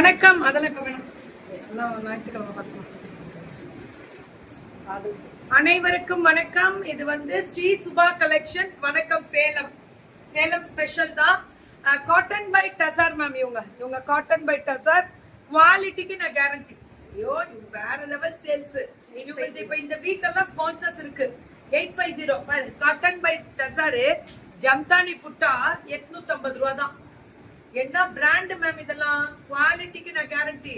வணக்கம். அதெல்லாம் இப்ப வேணும். எல்லாம் ஞாயிற்றுக்கிழமை பார்க்கலாம். அனைவருக்கும் வணக்கம். இது ஸ்ரீ சுபா கலெக்ஷன்ஸ். வணக்கம். சேலம் ஸ்பெஷல் தான். Cotton by tussar ma'am. இவங்க காட்டன் பை டசர். குவாலிட்டிக்கு நான் கேரண்டி. ஐயோ இவங்க வேற லெவல் சேல்ஸ். இப்ப இந்த வீக் எல்லாம் ஸ்பான்சர்ஸ் இருக்கு. 850 காட்டன் பை டசர். ஜம்தானி புட்டா 850 ரூபா தான். என்ன பிராண்ட் மேம் இதெல்லாம்? குவாலிட்டிக்கு நான் கேரண்டி.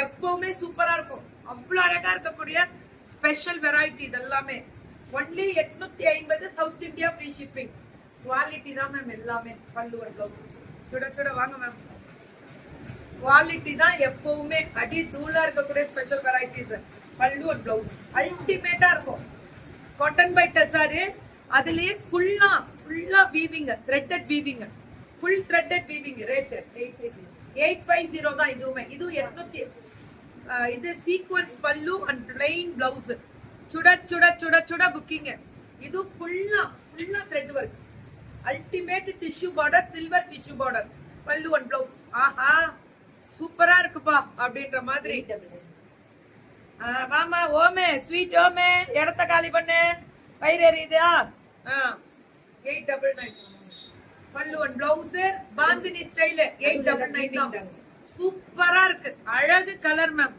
எப்பவுமே சூப்பரா இருக்கும். அவ்வளவு அழகா இருக்கக்கூடிய ஸ்பெஷல் வெரைட்டி இதெல்லாமே. Only 850. South India free shipping. Quality தான் மேம் எல்லாமே. பல்லு ப்ளவுஸ் சுட சுட வாங்க மேம். குவாலிட்டி தான் எப்பவுமே. அடி தூளா இருக்கக்கூடிய special varieties. Pallu and blouse அல்டிமேட்டா இருக்கும். Cotton by tussar. அதுலயே ஃபுல்லா weaving, threaded weaving, full threaded weaving. Rate 850 தான். இதுவுமே இது 800. இது சீக்வென்ஸ் பல்லு அண்ட் பிளைன் பிளவுஸ். சுட சுட சுட சுட புக்கிங். இது ஃபுல்லா thread work. Ultimate tissue border, silver tissue border. பல்லு அண்ட் பிளவுஸ். ஆஹா சூப்பரா இருக்குப்பா அப்படின்ற மாதிரி. மாமா ஓமே ஸ்வீட் ஓமே இடத்த காலி பண்ணு. பயிர் எறியுதா? 899. பல்லு அண்ட் பிளவுஸ் பாந்தினி ஸ்டைல் 899 தான். சூப்பரா இருக்கு. அழகு கலர் மேம்.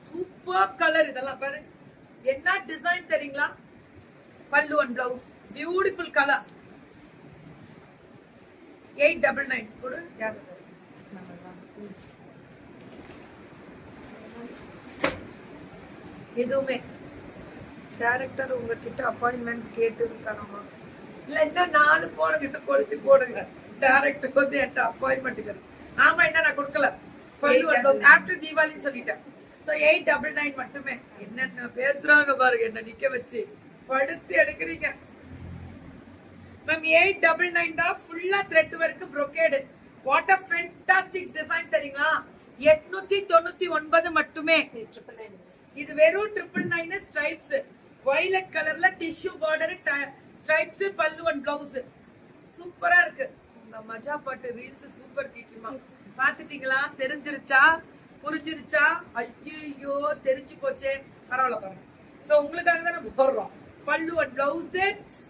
Super colour. இதெல்லாம் பாரு என்ன டிசைன் தெரியுங்களா? பல்லு அண்ட் பிளவுஸ் பியூட்டிஃபுல் கலர். 899 கொடு. எதுவுமே டைரக்டர் உங்ககிட்ட அப்பாயின்மெண்ட் கேட்டு இருக்கானமா? இல்ல இன்னும் 4 போனுங்க. கொளுத்தி போடுங்க. டைரக்டர் என்கிட்ட அப்பாயின்மெண்ட். ஆமா என்ன நான் கொடுக்கல. ஆஃப்டர் தீபாவளின்னு சொல்லிட்டேன். சோ 899 மட்டுமே. என்னென்ன பேசுறாங்க பாருங்க. என்ன நிக்க வச்சு படுத்து எடுக்கிறீங்க மேம். 899 தான். ஃபுல்லா thread work, brocade. What a fantastic design தெரியுங்களா? 899 மட்டுமே. இது வெறும் 999 ஸ்ட்ரைப்ஸ். வயலட் கலர்ல டிஷ்யூ பார்டர், ஸ்ட்ரைப்ஸ், பல்லு அண்ட் பிளவுஸ். சூப்பரா இருக்கு. இந்த மஜா பாட்டு ரீல்ஸ் சூப்பர் கீக்கிமா. பாத்துட்டீங்களா? தெரிஞ்சிருச்சா? புரிஞ்சிருச்சா? ஐயோ தெரிஞ்சு போச்சே. பரவாயில்ல பாருங்க. சோ உங்களுக்காக தானே போடுறோம். பல்லு அண்ட் பிளவுஸ்.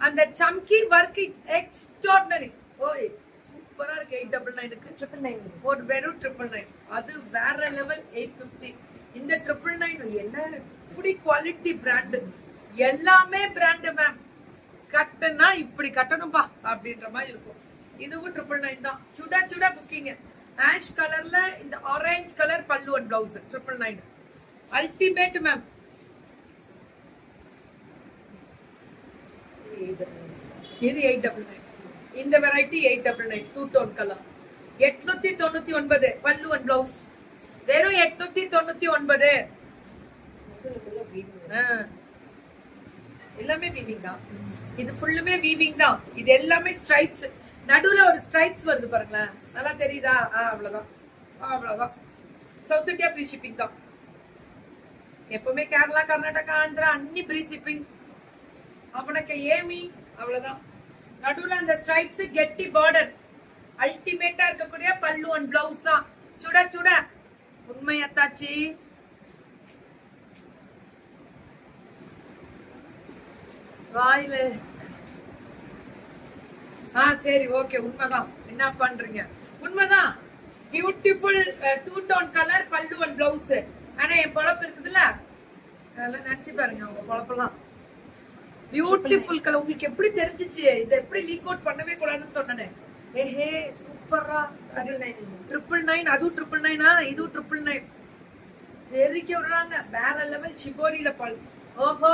அந்த சம்கி ஒர்க் இஸ் எக்ஸ்ட்ராடினரி. ஓய் சூப்பரா இருக்கு. 899க்கு 999. ஒரு வெறும் 999. அது வேற லெவல். 850. இந்த 999 என்ன இப்படி குவாலிட்டி பிராண்ட். எல்லாமே பிராண்ட் மேம். கட்டனா இப்படி கட்டணும்பா அப்படின்ற மாதிரி இருக்கும். இதுவும் 999 தான். சுட சுட புக்கிங். ஆஷ் கலர்ல இந்த ஆரஞ்சு கலர் பல்லு அண்ட் பிளவுஸ் 999. Ultimate ma'am. இது 899. இந்த வெரைட்டி 899. 2 tone colour. 899 பல்லு அண்ட் பிளவுஸ். வெறும் 899. எல்லாமே வீவிங் தான். இது ஃபுல்லுமே வீவிங் தான். இது எல்லாமே ஸ்ட்ரைப்ஸ். நடுவுல ஒரு ஸ்ட்ரைப்ஸ் வருது பாருங்களேன். நல்லா தெரியுதா? அவ்வளவுதான். சவுத் இந்தியா ஃப்ரீ ஷிப்பிங் தான். எப்பவுமே கேரளா, கர்நாடகா, ஆந்திரா அன்னி ஃப்ரீ ஷிப்பிங். அவனுக்கு ஏமி அவ்வளவுதான். நடுவுல அந்த ஸ்ட்ரைப்ஸ், கெட்டி பார்டர். அல்டிமேட்டா இருக்கக்கூடிய பல்லு அண்ட் பிளவுஸ் தான். சுட சுட உண்மையத்தாச்சி. வாயில சரி ஓகே. உண்மைதான். என்ன பண்றீங்க? உண்மைதான். பியூட்டிஃபுல் 2 டோன் கலர் பல்லு அண்ட் பிளவுஸ். ஆனா என் பொழப்பு இருக்குதுல்ல, அதெல்லாம் நினைச்சு பாருங்க உங்க பொழப்பெல்லாம். Beautiful colour. உங்களுக்கு எப்படி தெரிஞ்சிச்சு? இதை எப்படி லீக் அவுட் பண்ணவே கூடாதுன்னு சொன்னேன். ஏஹே சூப்பரா. 999. அதுவும் 999. இதுவும் 999. தெரிக்க விடுறாங்க. வேற லெவல். சிபோரியில பல். ஓஹோ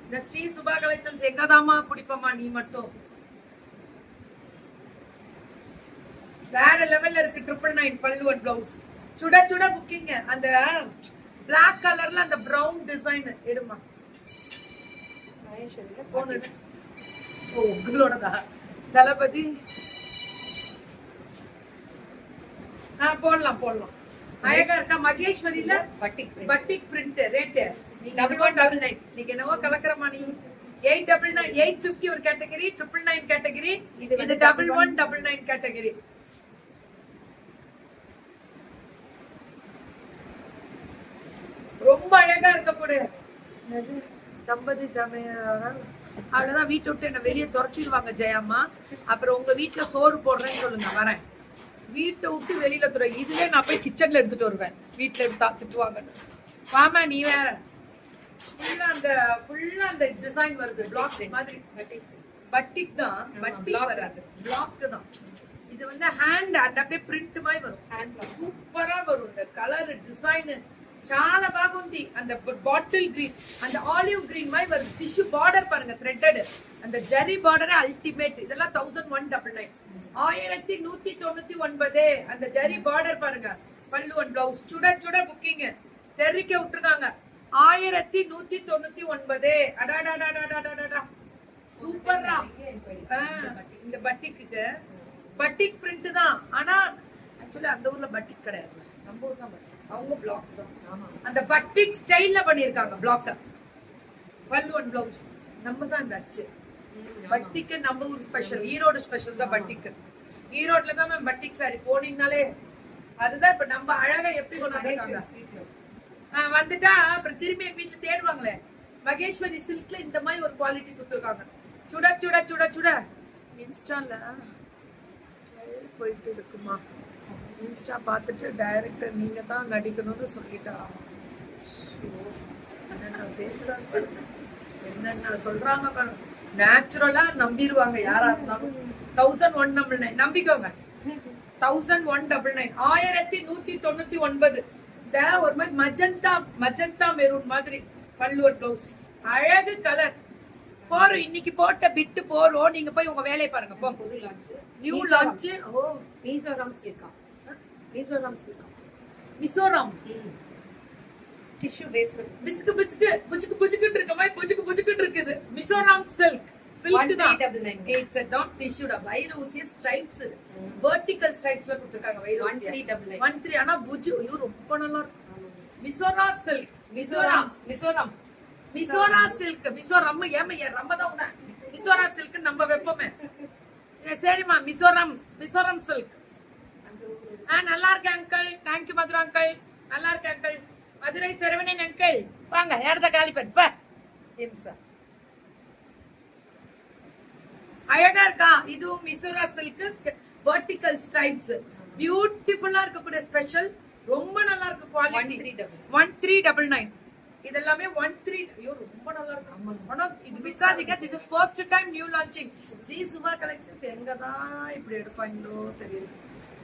இந்த ஸ்ரீ சுபா கலெக்ஷன்ஸ் எங்கதாமா பிடிப்பமா நீ மட்டும். வேற லெவல்ல இருக்கு. 999 பல்லு அண்ட் பிளவுஸ். சுட சுட புக்கிங். அந்த பிளாக் கலர்ல அந்த பிரவுன் டிசைன் எடுமா. உங்களோடதா தளபதி? போடலாம். அழகா இருக்கா? மகேஸ்வரியில பட்டிக் பிரிண்ட். ரேட் 1199. நீங்க என்னவோ கலக்கறமா நீ. 899. 850 ஒரு கேட்டகரி. 999 கேட்டகரி. இது 1199 கேட்டகரி. ரொம்ப அழகா இருக்கக்கூடிய தம்பதி அவ்வளவுதான். வீட்டை விட்டு என்ன வெளியே துரத்திடுவாங்க ஜெயம்மா. அப்புறம் உங்க வீட்டுல சோறு போடுறேன்னு சொல்லுங்க, வரேன். வீட்டை விட்டு வெளியில துறை இதுவே நான் போய் கிச்சன்ல எடுத்துட்டு வருவேன். வீட்டுல எடுத்து திட்டுவாங்கன்னு. வாமா நீ வேற. ஃபுல்லா அந்த டிசைன் வருது, பிளாக் மாதிரி. பட்டிக் தான், பட்டிக் வராது, பிளாக் தான். இது வந்து ஹேண்ட் அப்படியே பிரிண்ட் மாதிரி வரும். சூப்பரா வரும். இந்த கலர் டிசைன் చాలా బాగుంది. அந்த பாட்டில் கிரீன், அந்த ஆலிவ் கிரீன் மாதிரி வருது. டிஷ்யூ பார்டர் பாருங்க, த்ரெட்டட். அந்த ஜெரி பார்டர் அல்டிமேட். இதெல்லாம் 1199. 1199. அந்த ஜெரி பார்டர் பாருங்க. பல்லு அண்ட் பிளவுஸ் சுட சுட புக்கிங் தெரிவிக்க விட்டுருக்காங்க. 1199. அடாடாடாடாடாடாடா சூப்பரா. இந்த பட்டிக்கு பட்டிக் பிரிண்ட் தான். ஆனா ஆக்சுவலி அந்த ஊர்ல பட்டிக் கிடையாது, நம்ம ஊர் தான் பட்டிக். அவங்க பிளாக்ஸ் தான். அந்த பட்டிக் ஸ்டைல்ல பண்ணிருக்காங்க பிளாக். பல்லு அண்ட் பிளவுஸ் நம்ம தான் இந்த அச்சு. பட்டிக்கு நம்ம ஊர் ஸ்பெஷல், ஈரோடு ஸ்பெஷல் தான் பட்டிக்கு. ஈரோட்ல தான் மேம் பட்டிக் சாரி போனீங்கனாலே அதுதான். இப்ப நம்ம அழகா எப்படி கொண்டாடுறாங்க வந்துட்டா அப்புறம் திரும்பி எங்க வீட்டுல தேடுவாங்களே. மகேஸ்வரி சில்க்ல இந்த மாதிரி ஒரு குவாலிட்டி கொடுத்துருக்காங்க. சுட சுட சுட சுட. இன்ஸ்டால போயிட்டு இருக்குமா, இன்ஸ்டா பார்த்துட்டு டைரக்டர் நீங்க தான் நடிக்கணும்னு சொல்லிட்டா. என்னென்ன பேசுறாங்க, என்னென்ன சொல்றாங்க. நேச்சுரலா நம்பிடுவாங்க யாரா இருந்தாலும். 1199 நம்பிக்கோங்க. 1199. 1199. இந்த ஒரு மாதிரி மஜந்தா மெரூன் மாதிரி பல்லு பிளவுஸ். அழகு கலர். போறோம் இன்னைக்கு போட்ட பிட்டு போறோம். நீங்க போய் உங்க வேலையை பாருங்க. போ. New launch. ஓ மிசோரம் சில்கா. Mizoram tissue paste. பிஸ்கு பிஸ்கு புச்சுக்கு புச்சுக்கு இருக்க மாதிரி புச்சுக்கு இருக்குது. மிசோரம் சில்க். சில்க் தான். 1899. இட்ஸ் நாட் டிஷ்யூ டா. வைரோசிய ஸ்ட்ரைப்ஸ், வெர்டிகல் ஸ்ட்ரைப்ஸ்ல கொடுத்திருக்காங்க. வைரோசிய 13. ஆனா புஜு ஐயோ ரொம்ப நல்லா இருக்கு. மிசோரா சில்க். மிசோரா சில்க். மிசோரம் ஏமையா ரம்மதான் உன. மிசோரா சில்க் நம்ம வெப்பமே. சரிம்மா மிசோரம் சில்க். நல்லா இருக்கேன் அங்கிள். Thank you Mathura uncle. நல்லா இருக்கேன் அங்கிள். மதுரை சரவணன் அங்கிள் வாங்க. இடத்த காலி பண்ண அழகா இருக்கா. இதுவும் மிசோரா சில்க் வெர்டிகல் ஸ்ட்ரைப்ஸ். பியூட்டிஃபுல்லா இருக்கக்கூடிய ஸ்பெஷல். ரொம்ப நல்லா இருக்கு குவாலிட்டி. 1399. இதெல்லாமே 13. ஐயோ ரொம்ப நல்லா இருக்கு. ஆனா இது விசாரிக்க this is first time new launching. Sri Subha collections எங்கதான் இப்படி எடுப்பாங்களோ தெரியல.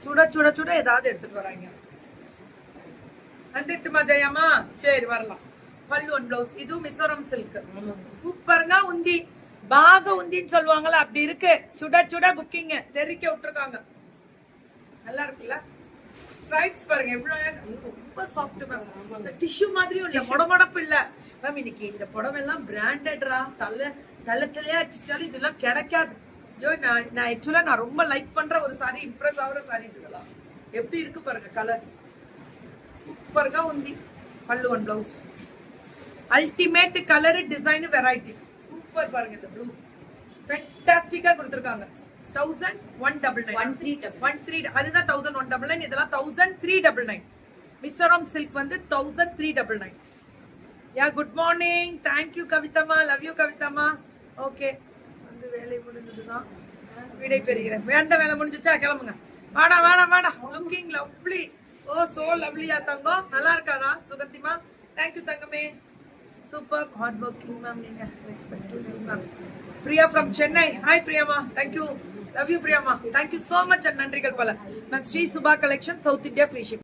சுட சுட சுட ஏதாவது எடுத்துட்டு வராங்க. வந்துட்டுமா ஜெயம்மா? சரி வரலாம். பல்லு அண்ட் பிளவுஸ். இது மிசோரம் சில்க். சூப்பர்னா உந்தி பாக உந்தின்னு சொல்லுவாங்கல்ல அப்படி இருக்கு. சுட சுட புக்கிங் தெரிவிக்க விட்டுருக்காங்க. நல்லா இருக்குல்ல. ஸ்ட்ரைப்ஸ் பாருங்க எவ்வளவு ரொம்ப சாஃப்ட் மேம். டிஷ்யூ மாதிரியும் இல்ல, மொடமொடப்பு இல்ல மேம். இன்னைக்கு இந்த புடவை எல்லாம் பிராண்டட்ரா. தலையா வச்சுட்டாலும் இதெல்லாம் கிடைக்காது. நான் ஆக்சுவலா நான் ரொம்ப லைக் பண்ற ஒரு சாரி, இம்ப்ரெஸ் ஆகுற சாரீஸ் இதெல்லாம். எப்படி இருக்கு பாருங்க கலர். சூப்பர்గా ఉంది. பல்லு and blouse ultimate colour design variety. Super பாருங்க. இந்த ப்ளூ ஃபேண்டாஸ்டிக்கா கொடுத்திருக்காங்க. 1199. அதுதான் 1199. இதெல்லாம் 1399. மிசோரம் சில்க் வந்து 1399. Yeah good morning. தேங்க்யூ கவிதம்மா. லவ் யூ கவிதம்மா. ஓகே வந்து வேலை முடிஞ்சதுதான். விடை பெறுகிறேன். வேண்ட வேலை முடிஞ்சிச்சா கிளம்புங்க. வாடா வாடா வாடா. Looking lovely. ஓ சோ லவ்லியா தங்கம். நல்லா இருக்காதா சுகந்திமா? தேங்க்யூ தங்கமே. Super hard working ma'am. நீங்க expect ma'am. Priya from Chennai. Hi பிரியாமா. தேங்க்யூ. லவ் யூ பிரியாமா. Thank you so much. நன்றிகள் பல ma'am. Sri Subha collection south India free ship.